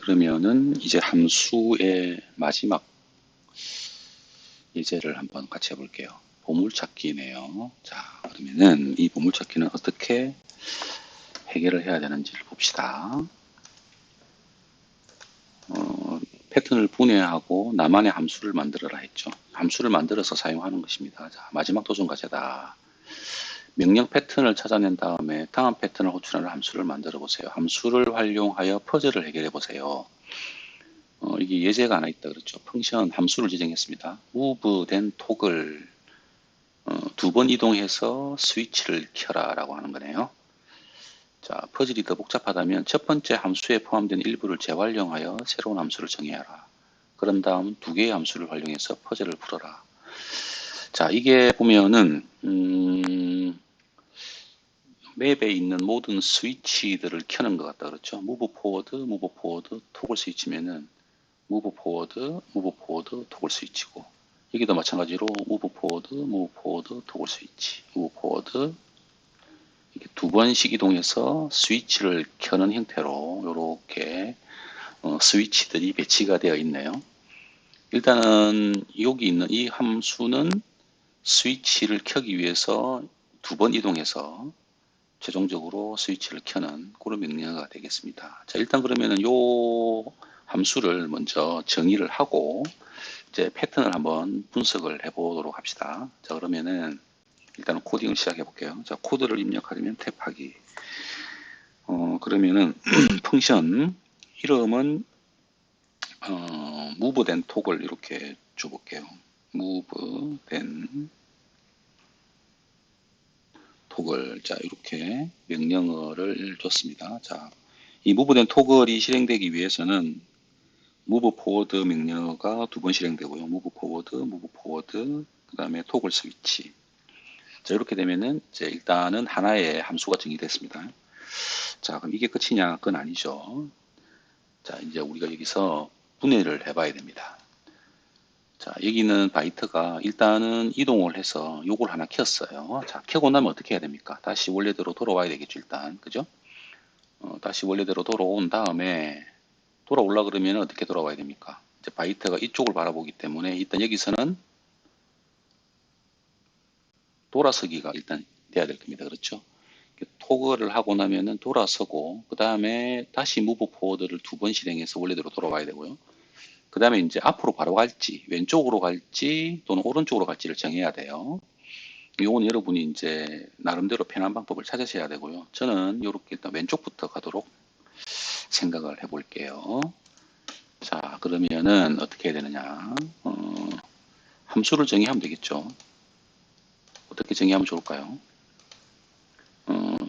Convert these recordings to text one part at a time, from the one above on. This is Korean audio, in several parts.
그러면은 이제 함수의 마지막 예제를 한번 같이 해볼게요. 보물찾기네요. 자, 그러면은 이 보물찾기는 어떻게 해결을 해야 되는지를 봅시다. 패턴을 분해하고 나만의 함수를 만들어라 했죠. 함수를 만들어서 사용하는 것입니다. 자, 마지막 도전 과제다. 명령 패턴을 찾아낸 다음에 다음 패턴을 호출하는 함수를 만들어 보세요. 함수를 활용하여 퍼즐을 해결해 보세요. 이게 예제가 하나 있다 그랬죠. 펑션 함수를 지정했습니다. move then toggle 두 번 이동해서 스위치를 켜라 라고 하는 거네요. 자, 퍼즐이 더 복잡하다면 첫 번째 함수에 포함된 일부를 재활용하여 새로운 함수를 정해야 하라. 그런 다음 두 개의 함수를 활용해서 퍼즐을 풀어라. 자, 이게 보면은 맵에 있는 모든 스위치들을 켜는 것 같다 그렇죠. move forward, move forward, 토글 스위치면은 move forward, move forward, 토글 스위치고 여기도 마찬가지로 move forward, move forward, 토글 스위치, move forward 이렇게 두 번씩 이동해서 스위치를 켜는 형태로 이렇게 스위치들이 배치가 되어 있네요. 일단은 여기 있는 이 함수는 스위치를 켜기 위해서 두 번 이동해서 최종적으로 스위치를 켜는 그런 명령어가 되겠습니다. 자, 일단 그러면은 요 함수를 먼저 정의를 하고 이제 패턴을 한번 분석을 해보도록 합시다. 자, 그러면은 일단 코딩을 시작해 볼게요. 자, 코드를 입력하려면 탭하기. 그러면은 펑션 이름은 move then toggle 이렇게 줘볼게요. move then toggle. 자, 이렇게 명령어를 줬습니다. 자, 이 move then toggle이 실행되기 위해서는 move forward 명령어가 두 번 실행되고요. move forward, move forward, 그 다음에 toggle 스위치. 자, 이렇게 되면은 이제 일단은 하나의 함수가 정의됐습니다. 자, 그럼 이게 끝이냐? 그건 아니죠. 자, 이제 우리가 여기서 분해를 해봐야 됩니다. 자, 여기는 바이트가 일단은 이동을 해서 요걸 하나 켰어요. 자, 켜고 나면 어떻게 해야 됩니까? 다시 원래대로 돌아와야 되겠죠, 일단. 그죠? 다시 원래대로 돌아온 다음에 돌아올라 그러면 어떻게 돌아와야 됩니까? 이제 바이트가 이쪽을 바라보기 때문에 일단 여기서는 돌아서기가 일단 돼야 될 겁니다. 그렇죠? 토글을 하고 나면은 돌아서고 그 다음에 다시 무브 포워드를 두 번 실행해서 원래대로 돌아와야 되고요. 그 다음에 이제 앞으로 바로 갈지 왼쪽으로 갈지 또는 오른쪽으로 갈지를 정해야 돼요. 이건 여러분이 이제 나름대로 편한 방법을 찾으셔야 되고요. 저는 이렇게 일단 왼쪽부터 가도록 생각을 해볼게요. 자, 그러면은 어떻게 해야 되느냐? 함수를 정의하면 되겠죠. 어떻게 정의하면 좋을까요?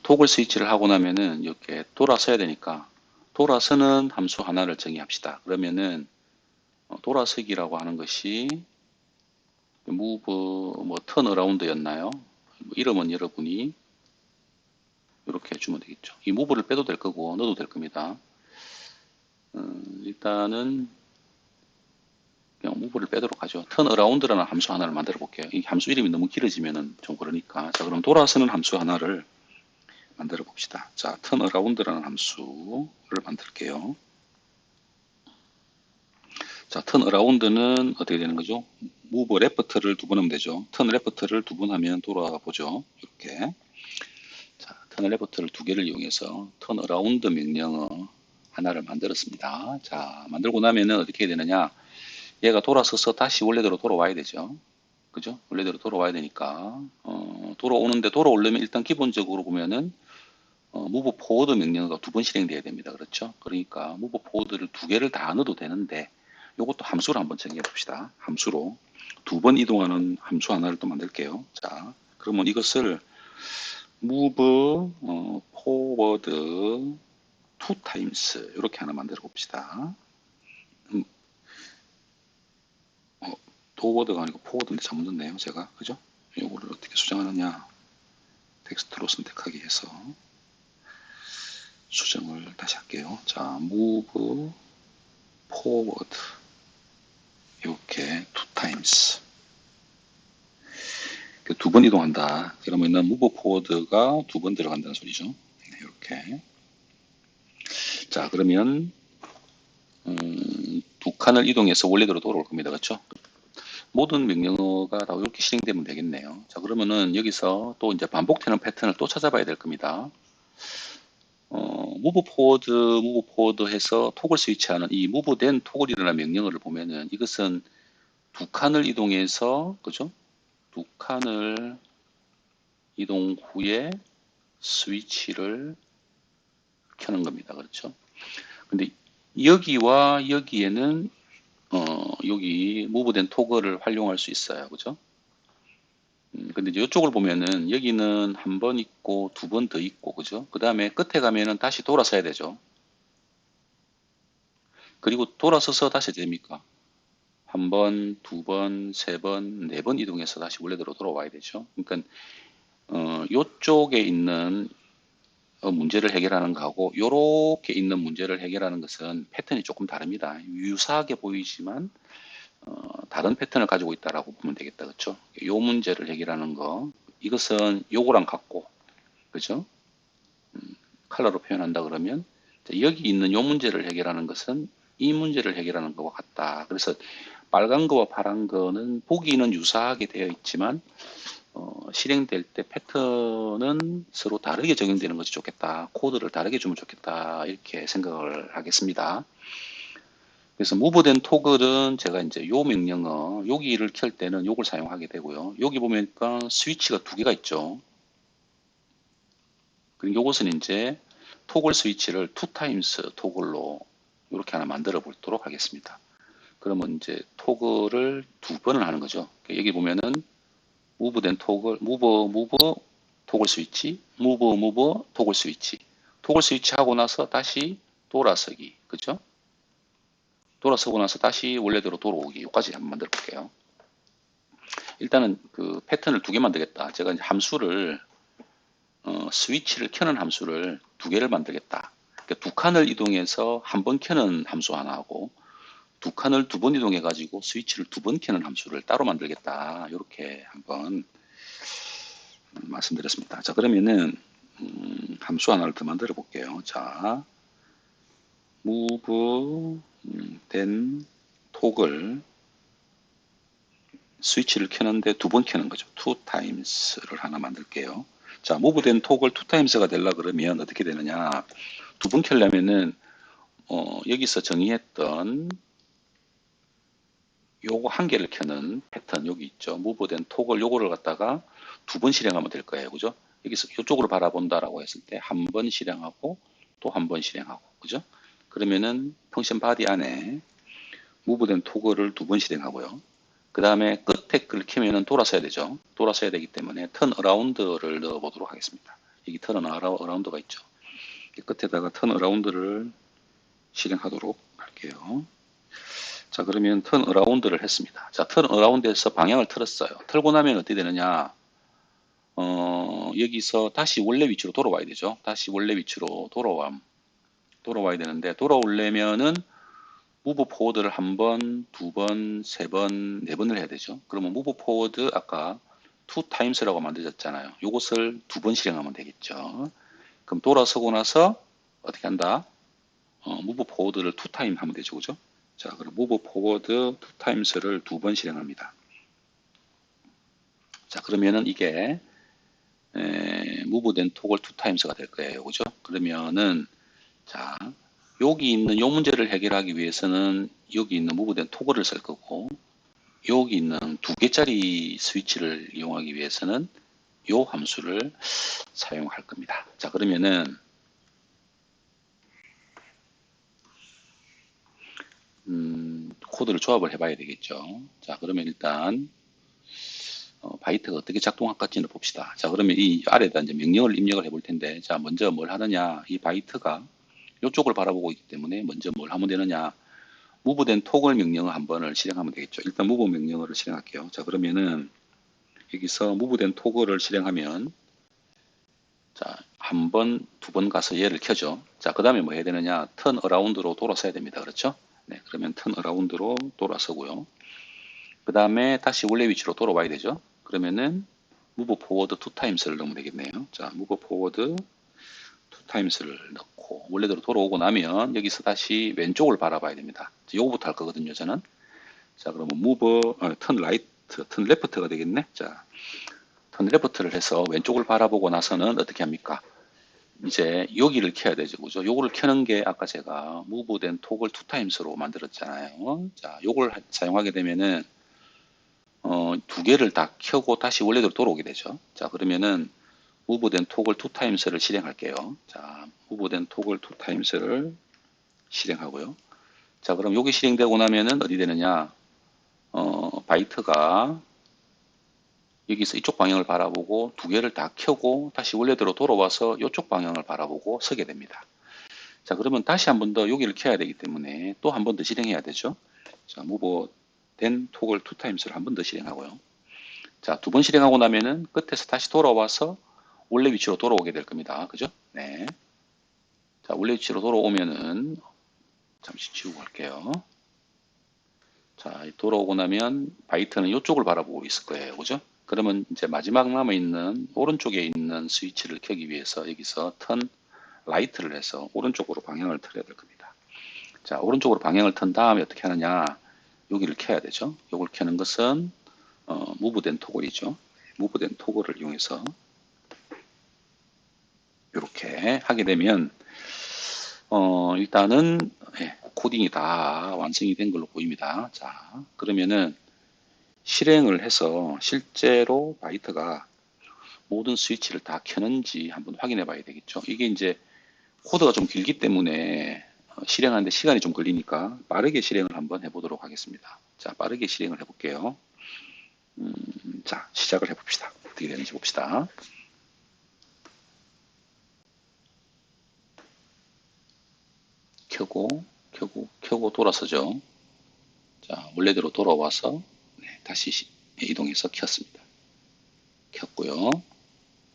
토글 스위치를 하고 나면은 이렇게 돌아서야 되니까 돌아서는 함수 하나를 정의합시다. 그러면은 돌아서기라고 하는 것이 move 뭐 turn around였나요? 뭐 이름은 여러분이 이렇게 주면 되겠죠. 이 move를 빼도 될 거고 넣어도 될 겁니다. 일단은 그냥 move를 빼도록 하죠. turn around라는 함수 하나를 만들어 볼게요. 이 함수 이름이 너무 길어지면은 좀 그러니까. 자, 그럼 돌아서는 함수 하나를 만들어 봅시다. 자, turn around라는 함수를 만들게요. 자, turn around는 어떻게 되는 거죠? move left를 두 번 하면 되죠. turn left를 두 번 하면 돌아가 보죠. 이렇게. 자, turn left를 두 개를 이용해서 turn around 명령어 하나를 만들었습니다. 자, 만들고 나면은 어떻게 해야 되느냐? 얘가 돌아서서 다시 원래대로 돌아와야 되죠. 그죠? 원래대로 돌아와야 되니까 돌아오는데 돌아오려면 일단 기본적으로 보면은 move forward 명령어가 두 번 실행돼야 됩니다. 그렇죠? 그러니까 move forward를 두 개를 다 넣어도 되는데 이것도 함수로 한번 정의해 봅시다. 함수로 두 번 이동하는 함수 하나를 또 만들게요. 자, 그러면 이것을 move forward two times 이렇게 하나 만들어 봅시다. forward가 아니고 forward인데 잘못 넣었네요. 제가 그죠? 이거를 어떻게 수정하느냐? 텍스트로 선택하기 해서 수정을 다시 할게요. 자, move forward 이렇게 two times 두 번 이동한다. 그러면은 move forward가 두 번 들어간다는 소리죠. 이렇게. 자, 그러면 두 칸을 이동해서 원래대로 돌아올 겁니다. 그렇죠? 모든 명령어가 다 이렇게 실행되면 되겠네요. 자, 그러면은 여기서 또 이제 반복되는 패턴을 또 찾아봐야 될 겁니다. 무브 포워드 해서 토글 스위치하는 이 무브 된 토글이라는 명령어를 보면은 이것은 두 칸을 이동해서, 그죠? 두 칸을 이동 후에 스위치를 켜는 겁니다. 그렇죠? 근데 여기와 여기에는 여기 무브된 토글을 활용할 수 있어요. 그죠? 근데 이제 이쪽을 보면은 여기는 한 번 있고 두 번 더 있고, 그죠? 그 다음에 끝에 가면은 다시 돌아서야 되죠. 그리고 돌아서서 다시 됩니까? 한 번, 두 번, 세 번, 네 번 이동해서 다시 원래대로 돌아와야 되죠. 그러니까 요쪽에 있는 문제를 해결하는 거하고 요렇게 있는 문제를 해결하는 것은 패턴이 조금 다릅니다. 유사하게 보이지만 다른 패턴을 가지고 있다라고 보면 되겠다. 그렇죠? 요 문제를 해결하는 거 이것은 요거랑 같고, 그죠? 컬러로 표현한다 그러면 여기 있는 요 문제를 해결하는 것은 이 문제를 해결하는 것과 같다. 그래서 빨간 거와 파란 거는 보기는 유사하게 되어 있지만 실행될 때 패턴은 서로 다르게 적용되는 것이 좋겠다. 코드를 다르게 주면 좋겠다. 이렇게 생각을 하겠습니다. 그래서 무브된 토글은 제가 이제 요 명령어 여기를 켤 때는 요걸 사용하게 되고요. 여기 보니까 스위치가 두 개가 있죠. 그리고 요것은 이제 토글 스위치를 투 타임스 토글로 이렇게 하나 만들어 보도록 하겠습니다. 그러면 이제 토글을 두 번을 하는 거죠. 여기 보면은 무브된 토글, 무브 토글 스위치, 무브 토글 스위치. 토글 스위치 하고 나서 다시 돌아서기. 그죠? 돌아서고 나서 다시 원래대로 돌아오기. 여기까지 한번 만들어 볼게요. 일단은 그 패턴을 두 개 만들겠다. 제가 이제 함수를 스위치를 켜는 함수를 두 개를 만들겠다. 그러니까 두 칸을 이동해서 한 번 켜는 함수 하나 하고 두 칸을 두 번 이동해 가지고 스위치를 두 번 켜는 함수를 따로 만들겠다. 이렇게 한번 말씀드렸습니다. 자, 그러면은 함수 하나를 더 만들어 볼게요. 자, move 된 톡을 스위치를 켜는데 두 번 켜는 거죠. two times를 하나 만들게요. 자, move 된 톡을 two times가 되려 그러면 어떻게 되느냐? 두 번 켜려면은 여기서 정의했던 요거 한 개를 켜는 패턴 여기 있죠. move 된 톡을 요거를 갖다가 두 번 실행하면 될 거예요. 그죠? 여기서 이쪽으로 바라본다라고 했을 때 한 번 실행하고 또 한 번 실행하고, 그죠? 그러면은 펑션 바디 안에 무브된 토글을 두 번 실행하고요. 그 다음에 끝에 걸 키면은 돌아서야 되죠. 돌아서야 되기 때문에 턴 어라운드를 넣어 보도록 하겠습니다. 여기 턴 어라운드가 있죠. 끝에다가 턴 어라운드를 실행하도록 할게요. 자, 그러면 턴 어라운드를 했습니다. 자, 턴 어라운드에서 방향을 틀었어요. 틀고 나면 어떻게 되느냐? 여기서 다시 원래 위치로 돌아와야 되죠. 다시 원래 위치로 돌아와야 되는데, 돌아오려면은 무브 포워드를 한 번, 두 번, 세 번, 네 번을 해야 되죠. 그러면 무브 포워드 아까 투 타임스라고 만들었잖아요. 요것을 두 번 실행하면 되겠죠. 그럼 돌아서고 나서 어떻게 한다? 무브 포워드를 투 타임 하면 되죠. 그죠? 자, 그럼 무브 포워드 투 타임스를 두 번 실행합니다. 자, 그러면은 이게 무브된 토글 투 타임스가 될 거예요. 그죠? 그러면은 자, 여기 있는 요 문제를 해결하기 위해서는 여기 있는 무브된 토글을 쓸 거고 여기 있는 두 개짜리 스위치를 이용하기 위해서는 요 함수를 사용할 겁니다. 자, 그러면은 코드를 조합을 해봐야 되겠죠. 자, 그러면 일단 바이트가 어떻게 작동할까지는 봅시다. 자, 그러면 이 아래에다 이제 명령을 입력을 해볼 텐데, 자, 먼저 뭘 하느냐? 이 바이트가 이쪽을 바라보고 있기 때문에 먼저 뭘 하면 되느냐? 무브된 토글 명령을 한 번을 실행하면 되겠죠. 일단 무브 명령어를 실행할게요. 자, 그러면은 여기서 무브된 토글을 실행하면 자, 한 번, 두 번 가서 얘를 켜죠. 자, 그 다음에 뭐 해야 되느냐? 턴 어라운드로 돌아서야 됩니다. 그렇죠? 네, 그러면 턴 어라운드로 돌아서고요. 그 다음에 다시 원래 위치로 돌아와야 되죠. 그러면은 move forward two times를 넣으면 되겠네요. 자, move forward two 2times를 넣고 원래대로 돌아오고 나면 여기서 다시 왼쪽을 바라봐야 됩니다. 요거부터 할 거거든요, 저는. 자, 그러면 move, turn right, turn left가 되겠네. 자, turn left를 해서 왼쪽을 바라보고 나서는 어떻게 합니까? 이제 여기를 켜야 되죠, 그죠? 요거를 켜는 게 아까 제가 move 된 toggle 2times로 만들었잖아요. 자, 요걸 사용하게 되면은 두 개를 다 켜고 다시 원래대로 돌아오게 되죠. 자, 그러면은 move 된 toggle 2times를 실행할게요. 자, move 된 toggle 2times를 실행하고요. 자, 그럼 여기 실행되고 나면은 어디 되느냐? 바이트가 여기서 이쪽 방향을 바라보고 두 개를 다 켜고 다시 원래대로 돌아와서 이쪽 방향을 바라보고 서게 됩니다. 자, 그러면 다시 한 번 더 여기를 켜야 되기 때문에 또 한 번 더 실행해야 되죠. 자, move 된 toggle 2times를 한 번 더 실행하고요. 자, 두 번 실행하고 나면은 끝에서 다시 돌아와서 원래 위치로 돌아오게 될 겁니다. 그죠? 네. 자, 원래 위치로 돌아오면은 잠시 지우고 갈게요. 자, 돌아오고 나면 바이트는 이쪽을 바라보고 있을 거예요. 그죠? 그러면 이제 마지막 남아있는 오른쪽에 있는 스위치를 켜기 위해서 여기서 턴 라이트를 해서 오른쪽으로 방향을 틀어야 될 겁니다. 자, 오른쪽으로 방향을 튼 다음에 어떻게 하느냐? 여기를 켜야 되죠. 이걸 켜는 것은 무브된 토글이죠. 무브된 토글을 이용해서 이렇게 하게 되면 일단은 코딩이 다 완성이 된 걸로 보입니다. 자, 그러면은 실행을 해서 실제로 바이트가 모든 스위치를 다 켜는지 한번 확인해 봐야 되겠죠. 이게 이제 코드가 좀 길기 때문에 실행하는데 시간이 좀 걸리니까 빠르게 실행을 한번 해보도록 하겠습니다. 자, 빠르게 실행을 해볼게요. 자, 시작을 해봅시다. 어떻게 되는지 봅시다. 켜고 돌아서죠. 자, 원래대로 돌아와서 다시 이동해서 켰습니다. 켰고요.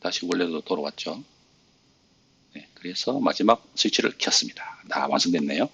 다시 원래대로 돌아왔죠. 네, 그래서 마지막 스위치를 켰습니다. 다 완성됐네요.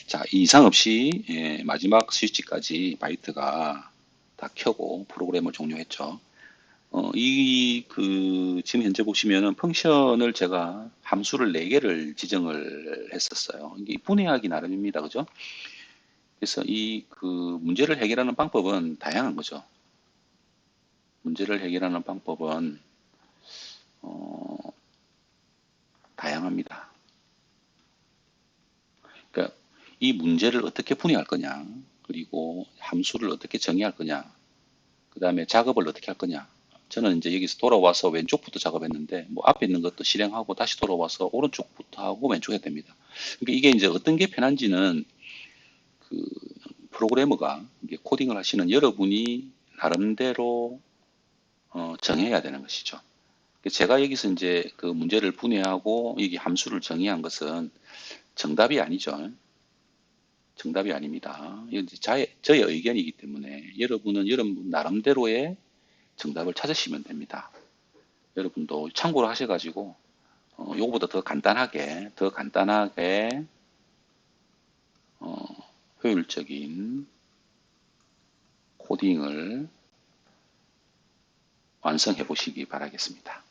자, 이상 없이 마지막 스위치까지 바이트가 다 켜고 프로그램을 종료했죠. 지금 현재 보시면은 펑션을 제가 함수를 4개를 지정을 했었어요. 이게 분해하기 나름입니다. 그죠? 그래서 문제를 해결하는 방법은 다양한 거죠. 문제를 해결하는 방법은, 어, 다양합니다. 그러니까 이 문제를 어떻게 분해할 거냐, 그리고 함수를 어떻게 정의할 거냐, 그 다음에 작업을 어떻게 할 거냐. 저는 이제 여기서 돌아와서 왼쪽부터 작업했는데, 뭐 앞에 있는 것도 실행하고 다시 돌아와서 오른쪽부터 하고 왼쪽 해야 됩니다. 그러니까 이게 이제 어떤 게 편한지는 그 프로그래머가 이게 코딩을 하시는 여러분이 나름대로 정해야 되는 것이죠. 제가 여기서 이제 그 문제를 분해하고 여기 함수를 정의한 것은 정답이 아니죠. 정답이 아닙니다. 이건 저의 의견이기 때문에 여러분은 여러분 나름대로의 정답을 찾으시면 됩니다. 여러분도 참고로 하셔가지고 요거보다 더 간단하게 효율적인 코딩을 완성해 보시기 바라겠습니다.